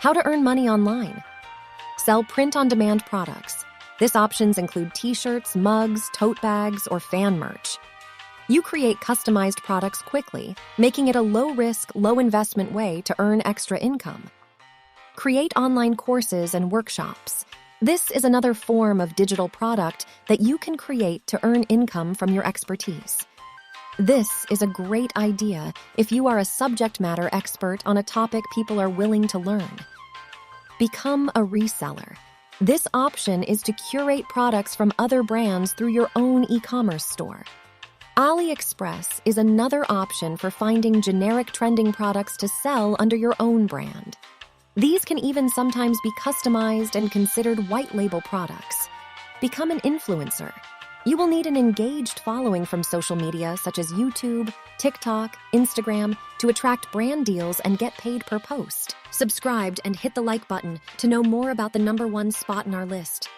How to earn money online. Sell print-on-demand products. This options include t-shirts, mugs, tote bags, or fan merch. You create customized products quickly, making it a low-risk, low-investment way to earn extra income. Create online courses and workshops. This is another form of digital product that you can create to earn income from your expertise. This is a great idea if you are a subject matter expert on a topic people are willing to learn. Become a reseller. This option is to curate products from other brands through your own e-commerce store. AliExpress is another option for finding generic trending products to sell under your own brand. These can even sometimes be customized and considered white label products. Become an influencer. You will need an engaged following from social media such as YouTube, TikTok, Instagram to attract brand deals and get paid per post. Subscribe and hit the like button to know more about the #1 spot in our list.